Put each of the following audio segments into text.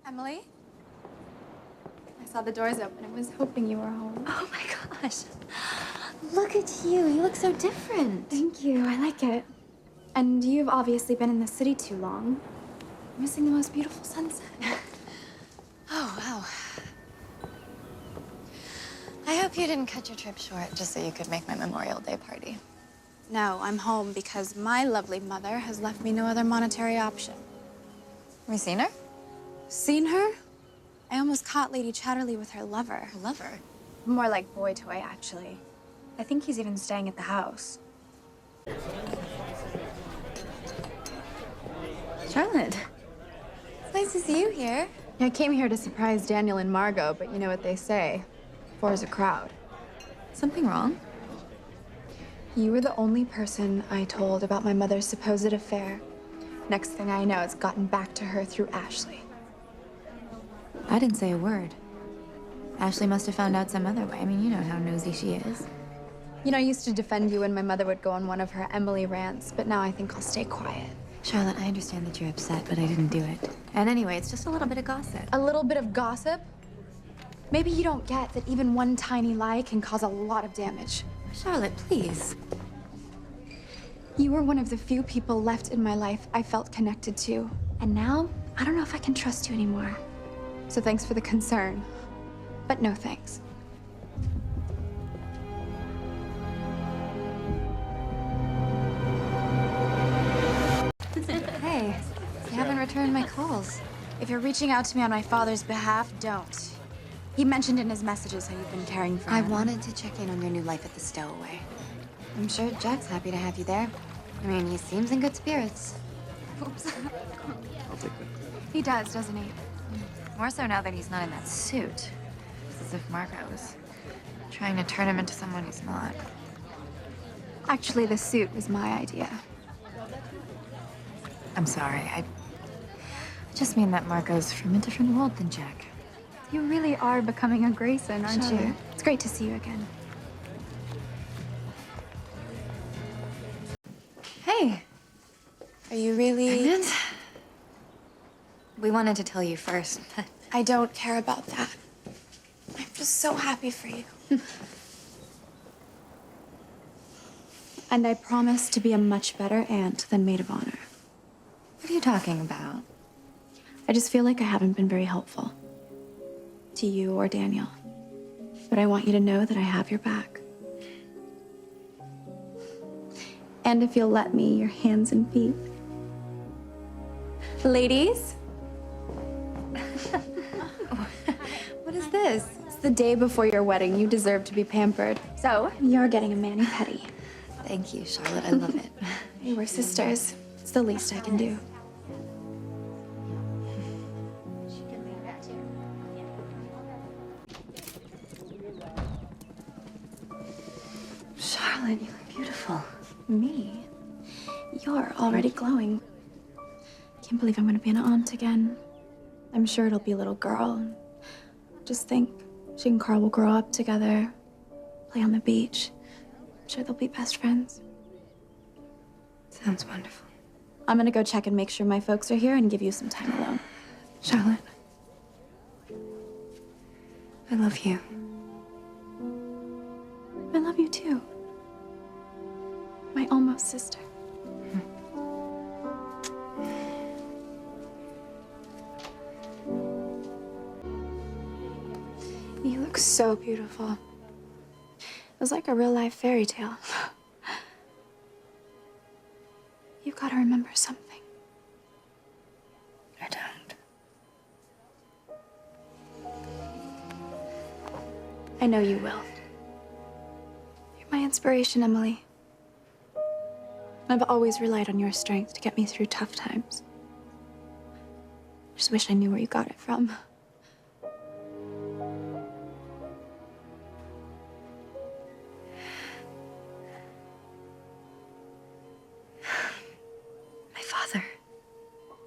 Emily? I saw the doors open and was hoping you were home. Oh my gosh. Look at you. You look so different. Thank you. I like it. And you've obviously been in the city too long. You're missing the most beautiful sunset. Oh, wow. I hope you didn't cut your trip short just so you could make my Memorial Day party. No, I'm home because my lovely mother has left me no other monetary option. Have you seen her? Seen her? I almost caught Lady Chatterley with her lover. Her lover? More like boy toy, actually. I think he's even staying at the house. Charlotte. It's nice to see you here. I came here to surprise Daniel and Margot, but you know what they say. Four's a crowd. Something wrong? You were the only person I told about my mother's supposed affair. Next thing I know, it's gotten back to her through Ashley. I didn't say a word. Ashley must have found out some other way. I mean, you know how nosy she is. You know, I used to defend you when my mother would go on one of her Emily rants, but now I think I'll stay quiet. Charlotte, I understand that you're upset, but I didn't do it. And anyway, it's just a little bit of gossip. A little bit of gossip? Maybe you don't get that even one tiny lie can cause a lot of damage. Charlotte, please. You were one of the few people left in my life I felt connected to. And now, I don't know if I can trust you anymore. So thanks for the concern, but no thanks. Hey, you haven't returned my calls. If you're reaching out to me on my father's behalf, don't. He mentioned in his messages how you've been caring for I him. wanted to check in on your new life at the Stowaway. I'm sure Jack's happy to have you there. I mean, he seems in good spirits. Oops. I'll take that. He does, doesn't he? More so now that he's not in that suit. It's as if Margot was trying to turn him into someone he's not. Actually, the suit was my idea. I'm sorry. I just mean that Margot's from a different world than Jack. You really are becoming a Grayson, aren't Sure. you? It's great to see you again. Hey. Are you really... Pregnant? We wanted to tell you first, but... I don't care about that. I'm just so happy for you. And I promise to be a much better aunt than maid of honor. What are you talking about? I just feel like I haven't been very helpful. To you or Daniel. But I want you to know that I have your back. And if you'll let me, your hands and feet. Ladies? What is this? It's the day before your wedding. You deserve to be pampered. So, you're getting a mani-pedi. Thank you, Charlotte. I love it. Hey, we're sisters. It's the least I can do. Charlotte, you look beautiful. Me? You're already glowing. Can't believe I'm gonna be an aunt again. I'm sure it'll be a little girl. Just think, she and Carl will grow up together, play on the beach. I'm sure they'll be best friends. Sounds wonderful. I'm gonna go check and make sure my folks are here and give you some time alone. Charlotte, I love you. I love you too. My almost sister. You look so beautiful. It was like a real-life fairy tale. You've got to remember something. I don't. I know you will. You're my inspiration, Emily. I've always relied on your strength to get me through tough times. Just wish I knew where you got it from. My father.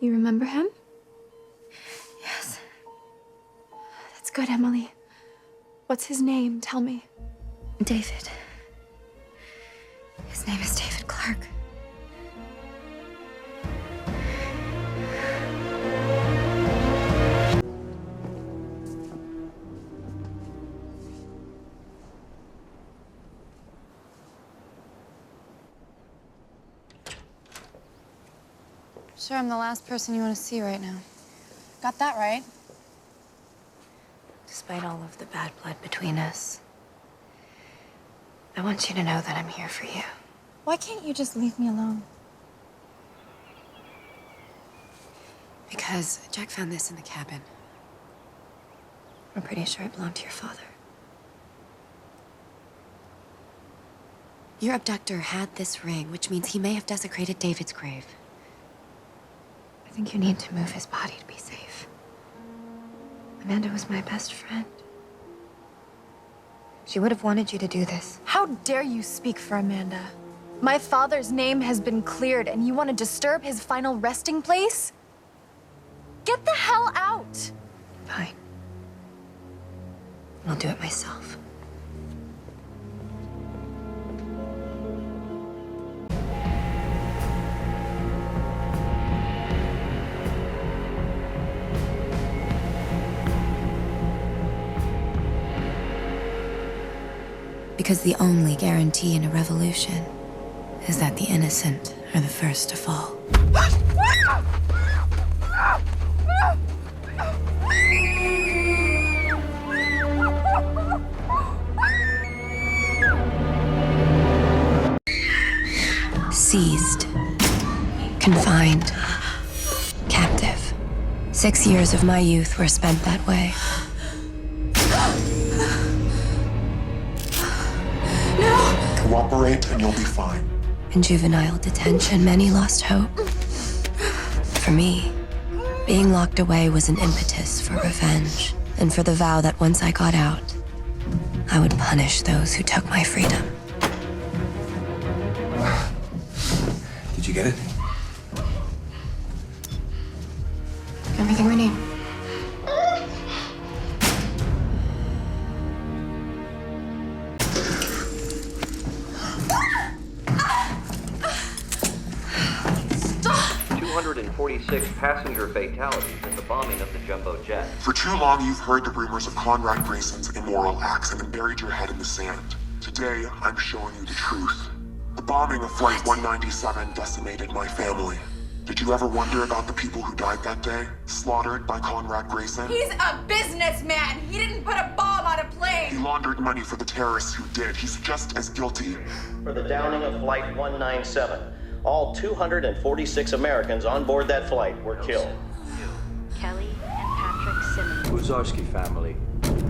You remember him? Yes. That's good, Emily. What's his name? Tell me. David. His name is David Clarke. sure I'm the last person you want to see right now. Got that right. Despite all of the bad blood between us, I want you to know that I'm here for you. Why can't you just leave me alone? Because Jack found this in the cabin. I'm pretty sure it belonged to your father. Your abductor had this ring, which means he may have desecrated David's grave. I think you need to move his body to be safe. Amanda was my best friend. She would have wanted you to do this. How dare you speak for Amanda? My father's name has been cleared, and you want to disturb his final resting place? Get the hell out! Fine. I'll do it myself. Because the only guarantee in a revolution is that the innocent are the first to fall. Seized, confined, captive. 6 years of my youth were spent that way. Cooperate and you'll be fine. In juvenile detention, many lost hope. For me, being locked away was an impetus for revenge, and for the vow that once I got out, I would punish those who took my freedom. Did you get it? Everything we need. Stop! 246 passenger fatalities in the bombing of the jumbo jet. For too long, you've heard the rumors of Conrad Grayson's immoral acts and have buried your head in the sand. Today, I'm showing you the truth. The bombing of Flight 197 decimated my family. Did you ever wonder about the people who died that day, slaughtered by Conrad Grayson? He's a businessman! He didn't put a bomb on a He plane! laundered money for the terrorists who did. He's just as guilty. For the downing of Flight 197, all 246 Americans on board that flight were killed. Kelly and Patrick Simmons. Wazowski family.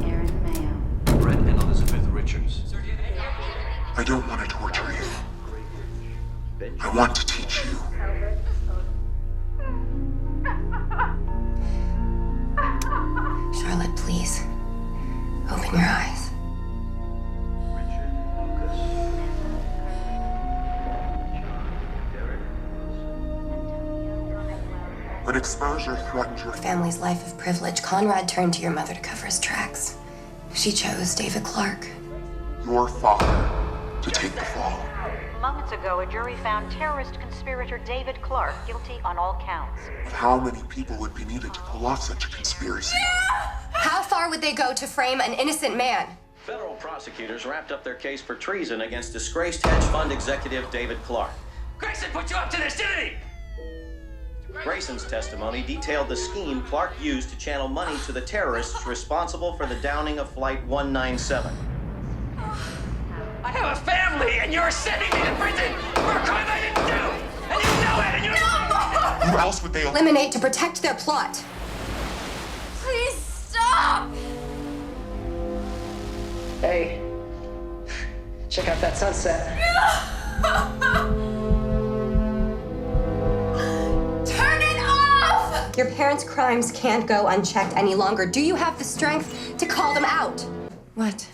Aaron Mayo. Brett and Elizabeth Richards. I don't want to torture you. I want to teach you. Charlotte, please. Open your eyes. When exposure threatened your Family's life of privilege, Conrad turned to your mother to cover his tracks. She chose David Clarke. your father to take the fall. Moments ago, a jury found terrorist conspirator David Clarke guilty on all counts. How many people would be needed to pull off such a conspiracy? How far would they go to frame an innocent man? Federal prosecutors wrapped up their case for treason against disgraced hedge fund executive David Clarke. Grayson put you up to this, didn't he? Grayson's testimony detailed the scheme Clarke used to channel money to the terrorists responsible for the downing of Flight 197. I have a family, and you're sending me to prison for a crime I didn't do! And you know it, and you're... Who else would they Eliminate to protect their plot. Please stop! Hey, check out that sunset. Turn it off! Your parents' crimes can't go unchecked any longer. Do you have the strength to call them out? What?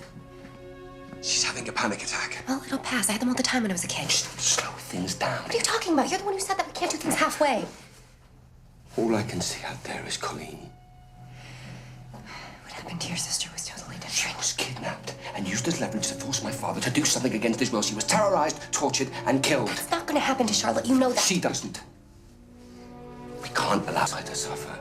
She's having a panic attack. Well, it'll pass. I had them all the time when I was a kid. Slow things down. What are you talking about? You're the one who said that we can't do things halfway. All I can see out there is Colleen. What happened to your sister was totally different. She was kidnapped and used as leverage to force my father to do something against his will. She was terrorized, tortured, and killed. It's not gonna happen to Charlotte. You know that. She doesn't. We can't allow her to suffer.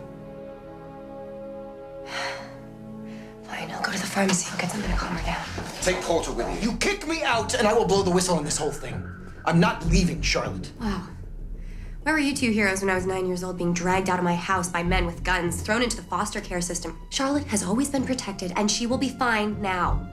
Fine, I'll go to the pharmacy and get something to calm her down. Take Porter with you. You kick me out, and I will blow the whistle on this whole thing. I'm not leaving, Charlotte. Wow. Where were you two heroes when I was 9 years old, being dragged out of my house by men with guns, thrown into the foster care system? Charlotte has always been protected, and she will be fine now.